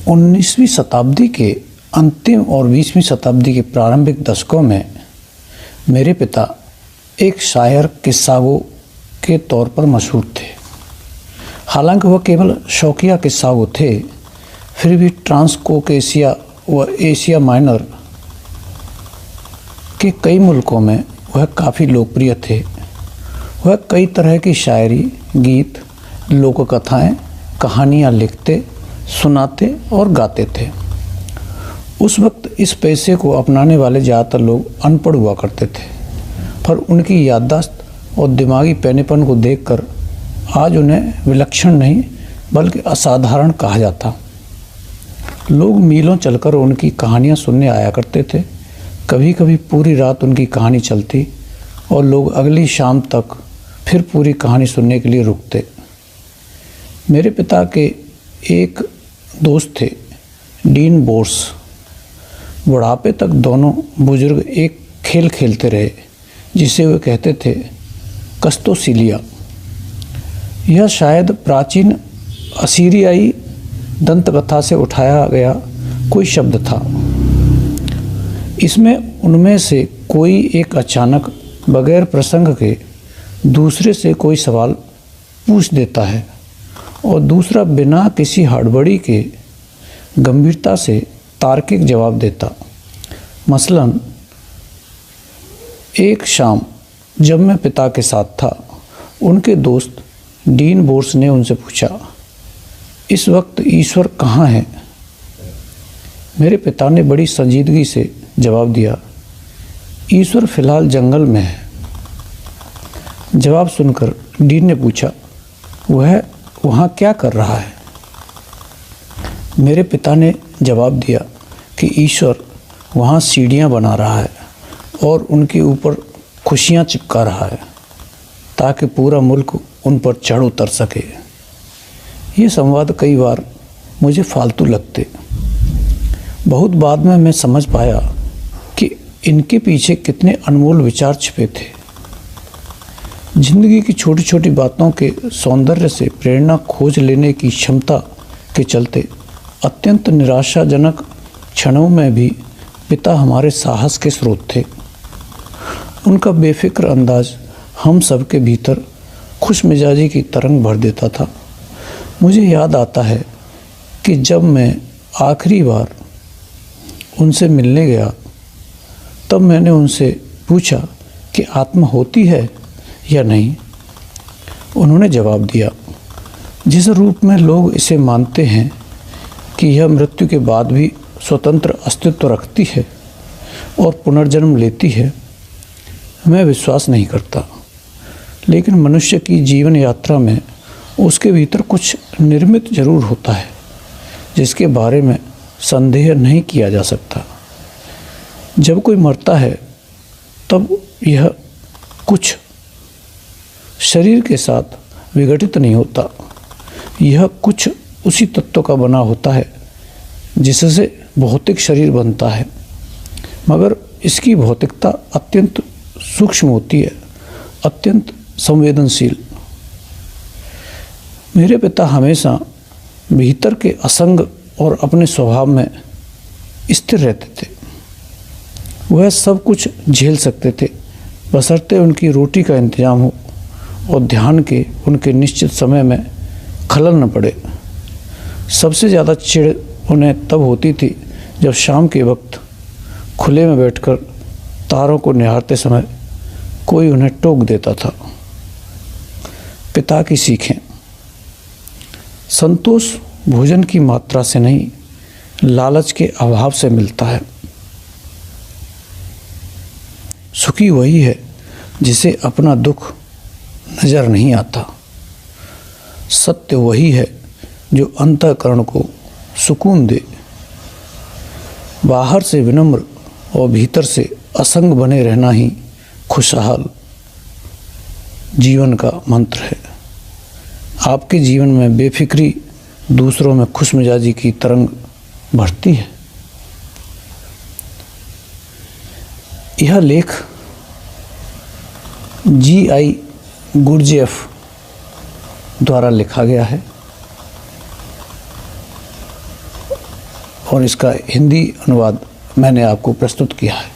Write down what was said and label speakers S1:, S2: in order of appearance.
S1: 19वीं शताब्दी के अंतिम और 20वीं शताब्दी के प्रारंभिक दशकों में मेरे पिता एक शायर किस्सागो के तौर पर मशहूर थे। हालांकि वह केवल शौकिया किस्सागो थे, फिर भी ट्रांसकोकेशिया व एशिया माइनर के कई मुल्कों में वह काफ़ी लोकप्रिय थे। वह कई तरह की शायरी, गीत, लोककथाएं, कहानियाँ लिखते, सुनाते और गाते थे। उस वक्त इस पेशे को अपनाने वाले ज़्यादातर लोग अनपढ़ हुआ करते थे, पर उनकी याददाश्त और दिमागी पैनेपन को देखकर आज उन्हें विलक्षण नहीं बल्कि असाधारण कहा जाता। लोग मीलों चलकर उनकी कहानियाँ सुनने आया करते थे। कभी कभी पूरी रात उनकी कहानी चलती और लोग अगली शाम तक फिर पूरी कहानी सुनने के लिए रुकते। मेरे पिता के एक दोस्त थे, डीन बोर्स। बुढ़ापे तक दोनों बुजुर्ग एक खेल खेलते रहे जिसे वे कहते थे कस्तोसिलिया। यह शायद प्राचीन असीरियाई दंतकथा से उठाया गया कोई शब्द था। इसमें उनमें से कोई एक अचानक बगैर प्रसंग के दूसरे से कोई सवाल पूछ देता है और दूसरा बिना किसी हड़बड़ी के गंभीरता से तार्किक जवाब देता। मसलन, एक शाम जब मैं पिता के साथ था, उनके दोस्त डीन बोर्स ने उनसे पूछा, इस वक्त ईश्वर कहाँ है? मेरे पिता ने बड़ी संजीदगी से जवाब दिया, ईश्वर फिलहाल जंगल में है। जवाब सुनकर डीन ने पूछा, वह वहाँ क्या कर रहा है? मेरे पिता ने जवाब दिया कि ईश्वर वहाँ सीढ़ियाँ बना रहा है और उनके ऊपर खुशियाँ चिपका रहा है ताकि पूरा मुल्क उन पर चढ़ उतर सके। ये संवाद कई बार मुझे फालतू लगते। बहुत बाद में मैं समझ पाया कि इनके पीछे कितने अनमोल विचार छिपे थे। जिंदगी की छोटी छोटी बातों के सौंदर्य से प्रेरणा खोज लेने की क्षमता के चलते अत्यंत निराशाजनक क्षणों में भी पिता हमारे साहस के स्रोत थे। उनका बेफिक्र अंदाज हम सब के भीतर खुशमिजाजी की तरंग भर देता था। मुझे याद आता है कि जब मैं आखिरी बार उनसे मिलने गया तब मैंने उनसे पूछा कि आत्मा होती है या नहीं। उन्होंने जवाब दिया, जिस रूप में लोग इसे मानते हैं कि यह मृत्यु के बाद भी स्वतंत्र अस्तित्व रखती है और पुनर्जन्म लेती है, मैं विश्वास नहीं करता। लेकिन मनुष्य की जीवन यात्रा में उसके भीतर कुछ निर्मित जरूर होता है जिसके बारे में संदेह नहीं किया जा सकता। जब कोई मरता है तब यह कुछ शरीर के साथ विघटित नहीं होता। यह कुछ उसी तत्व का बना होता है जिससे भौतिक शरीर बनता है, मगर इसकी भौतिकता अत्यंत सूक्ष्म होती है, अत्यंत संवेदनशील। मेरे पिता हमेशा भीतर के असंग और अपने स्वभाव में स्थिर रहते थे। वह सब कुछ झेल सकते थे बशर्ते उनकी रोटी का इंतजाम हो और ध्यान के उनके निश्चित समय में खलल न पड़े। सबसे ज़्यादा चिढ़ उन्हें तब होती थी जब शाम के वक्त खुले में बैठकर तारों को निहारते समय कोई उन्हें टोक देता था। पिता की सीखें। संतोष भोजन की मात्रा से नहीं, लालच के अभाव से मिलता है। सुखी वही है जिसे अपना दुख नजर नहीं आता। सत्य वही है जो अंतःकरण को सुकून दे। बाहर से विनम्र और भीतर से असंग बने रहना ही खुशहाल जीवन का मंत्र है। आपके जीवन में बेफिक्री दूसरों में खुशमिजाजी की तरंग भरती है। यह लेख जी.आई. गुरजेफ द्वारा लिखा गया है और इसका हिंदी अनुवाद मैंने आपको प्रस्तुत किया है।